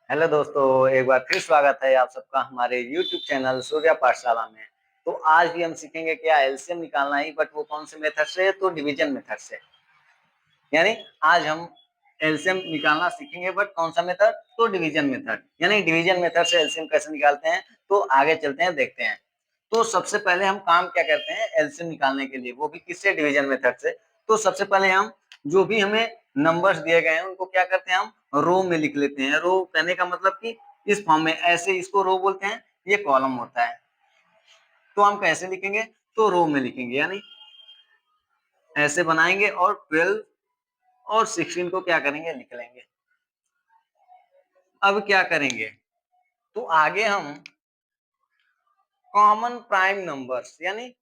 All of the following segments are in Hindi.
हेलो दोस्तों, एक बार फिर स्वागत है आप सबका हमारे यूट्यूब चैनल सूर्या पाठशाला में। तो आज भी हम सीखेंगे क्या एलसीएम निकालना ही, बट वो कौन से मेथड से, तो डिवीजन मेथड से। यानी आज हम एलसीएम निकालना सीखेंगे, बट कौन सा मेथड, तो डिवीजन मेथड। यानी डिवीजन मेथड से एलसीएम कैसे निकालते हैं, तो आगे चलते हैं, देखते हैं। तो सबसे पहले हम काम क्या करते हैं एलसीएम निकालने के लिए, वो भी किससे, डिवीजन मेथड से। तो सबसे पहले हम जो भी हमें नंबर्स दिए गए हैं उनको क्या करते हैं, हम रो में लिख लेते हैं। रो कहने का मतलब कि इस फॉर्म में, ऐसे इसको रो बोलते हैं, ये कॉलम होता है। तो हम कैसे लिखेंगे, तो रो में लिखेंगे, यानी ऐसे बनाएंगे और 12 और 16 को क्या करेंगे, लिख लेंगे। अब क्या करेंगे, तो आगे हम कॉमन प्राइम नंबर्स, यानी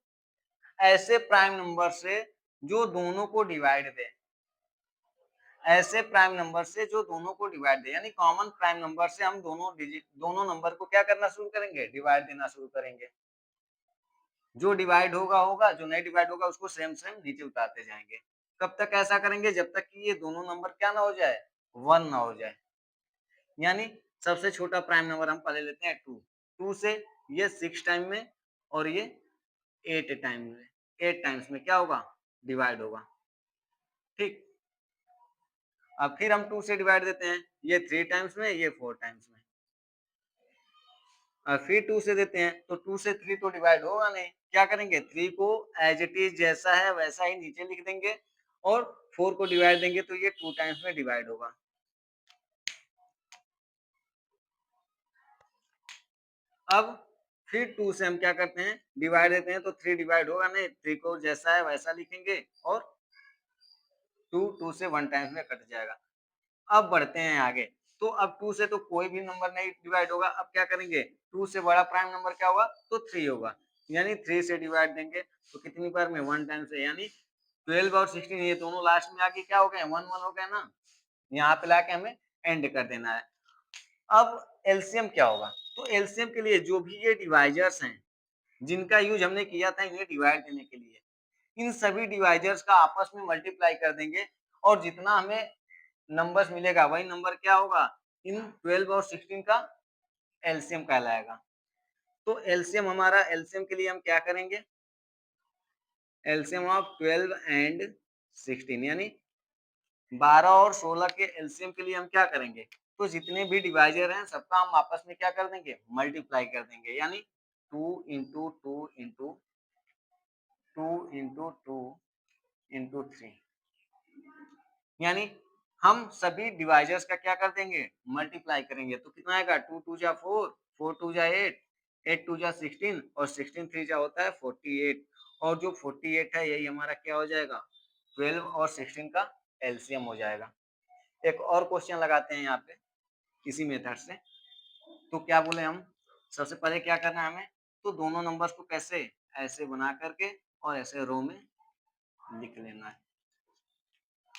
ऐसे प्राइम नंबर से जो दोनों को डिवाइड दे, ऐसे प्राइम नंबर से जो दोनों को डिवाइड दे, यानी कॉमन प्राइम नंबर से हम दोनों नंबर को क्या करना शुरू करेंगे, डिवाइड देना शुरू करेंगे। जो डिवाइड होगा होगा, जो नहीं डिवाइड होगा उसको सेम सेम नीचे उतारते जाएंगे। कब तक ऐसा करेंगे, जब तक कि ये दोनों नंबर क्या ना हो जाए, 1 ना हो जाए। यानी सबसे छोटा प्राइम नंबर हम पहले लेते हैं 2। 2 से ये 6 टाइम में और ये 8 टाइम में, 8 टाइम्स में क्या होगा, डिवाइड होगा। ठीक, अब फिर हम 2 से डिवाइड देते हैं, ये 3 टाइम्स में, ये 4 टाइम्स में। और फिर 2 से देते हैं, तो 2 से 3 तो डिवाइड होगा नहीं। क्या करेंगे, 3 को एज इट इज जैसा है वैसा ही नीचे लिख देंगे, और 4 को डिवाइड देंगे तो ये 2 टाइम्स में डिवाइड होगा। अब फिर 2 से हम क्या करते हैं, डिवाइड देते हैं, तो 3 डिवाइड होगा नहीं, 3 को जैसा है वैसा लिखेंगे, और 2 से 1 टाइम्स में कट जाएगा। अब बढ़ते हैं आगे। तो अब 2 से तो कोई भी नंबर नहीं डिवाइड होगा। अब क्या करेंगे, 2 से बड़ा प्राइम नंबर क्या होगा, तो 3 होगा। यानी 3 से डिवाइड देंगे तो कितनी बार में, 1 टाइम से। यानी 12 और 16 ये दोनों लास्ट में आके क्या हो गए, 1 1 हो गए ना। यहाँ पे लाके हमें एंड कर देना है। अब एलसीएम क्या होगा, तो एलसीएम के लिए जो भी ये डिवाइजर्स हैं जिनका यूज हमने किया था इन्हें डिवाइड देने के लिए, इन सभी डिवाइजर्स का आपस में मल्टीप्लाई कर देंगे, और जितना हमें नंबर्स मिलेगा वही नंबर क्या होगा, इन 12 और 16 का एलसीएम कहलाएगा। तो एलसीएम, हमारा एलसीएम के लिए हम क्या करेंगे, एलसीएम ऑफ 12 एंड 16, यानी 12 और 16 के एलसीएम के लिए हम क्या करेंगे, तो जितने भी डिवाइजर हैं सबका हम आपस में क्या कर देंगे, मल्टीप्लाई कर देंगे। यानी 2 इंटू 2 इंटू 2 इंटू 2 इंटू 3, यानी हम सभी डिवाइजर्स का क्या कर देंगे, मल्टीप्लाई करेंगे। तो कितना आएगा, 2 2 जा 4, 4 2 जा 8, 8 2 जा 16, और 16 3 जा होता है 48। और जो 48 है यही हमारा क्या हो जाएगा, 12 और 16 का एलसीएम हो जाएगा। एक और क्वेश्चन लगाते हैं यहाँ पे इसी मेथड से। तो क्या बोले हम, सबसे पहले क्या करना है हमें, तो दोनों नंबर्स को कैसे, ऐसे बना करके और ऐसे रो में लिख लेना है।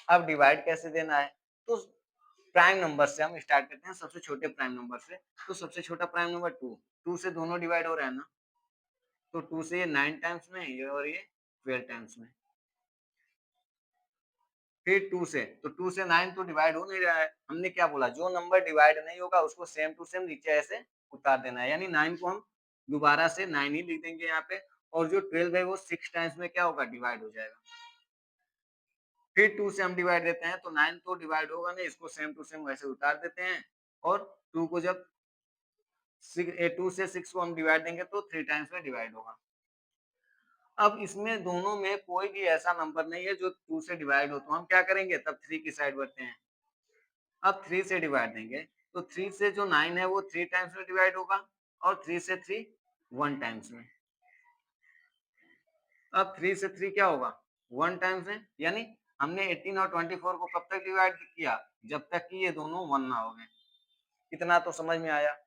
अब डिवाइड कैसे देना है, तो प्राइम नंबर से हम स्टार्ट करते हैं, सबसे छोटे प्राइम नंबर से। तो सबसे छोटा प्राइम नंबर 2, 2 से दोनों डिवाइड हो रहा है ना, तो 2 से ये 9 टाइम्स में, ये और ये 12 टाइम्स में। फिर 2 से, तो 2 से 9 तो डिवाइड हो नहीं रहा है। हमने क्या बोला, जो नंबर डिवाइड नहीं होगा उसको सेम टू सेम नीचे ऐसे उतार देना है। यानी 9 को हम दोबारा से 9 ही लिख देंगे यहाँ पे, और जो 12 है वो 6 टाइम्स में क्या होगा, डिवाइड हो जाएगा। फिर 2 से हम डिवाइड देते हैं, तो 9 तो डिवाइड होगा नहीं, इसको सेम टू सेम वैसे उतार देते हैं। और 2 को जब 2 से 6 को हम डिवाइड देंगे तो 3 टाइम्स में डिवाइड होगा। अब इसमें दोनों में कोई भी ऐसा नंबर नहीं है जो 2 से डिवाइड हो, तो हम क्या करेंगे, तब 3 की साइड बढ़ते हैं। अब 3 से डिवाइड देंगे, तो 3 से जो 9 है वो 3 टाइम्स में डिवाइड होगा, और 3 से 3 1 टाइम्स में। अब 3 से 3 क्या होगा, 1 टाइम्स में। यानी हमने 18 और 24 को कब तक डिवाइड किया, जब तक कि ये दोनों 1 ना हो गए। इतना तो समझ में आया।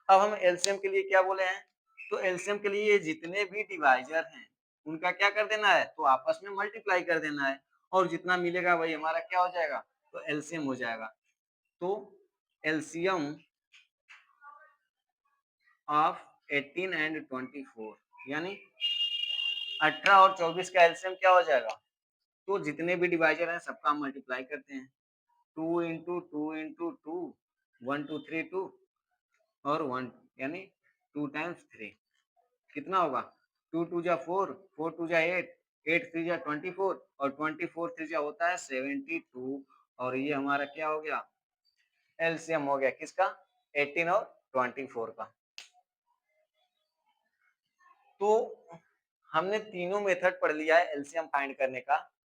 अब हम एलसीएम के लिए क्या बोले हैं, तो एलसीएम के लिए जितने भी डिवाइजर हैं उनका क्या कर देना है, तो आपस में मल्टीप्लाई कर देना है, और जितना मिलेगा वही हमारा क्या हो जाएगा, तो एलसीएम हो जाएगा। तो एलसीएम ऑफ 18 एंड 24, यानी 18 और 24 का एलसीएम क्या हो जाएगा, तो जितने भी डिवाइजर हैं सबका हम मल्टीप्लाई करते हैं। 2 इंटू 2 इंटू 2 1 2 3 2 और 1 यानी 2 टाइम्स 3 कितना होगा? 2 2 जा 4, 4 2 जा 8, 8 3 जा 24 और 24 3 जा होता है 72 और ये हमारा क्या हो गया? एलसीएम हो गया किसका? 18 और 24 का। तो हमने तीनों मेथड पढ़ लिया है एलसीएम फाइंड करने का।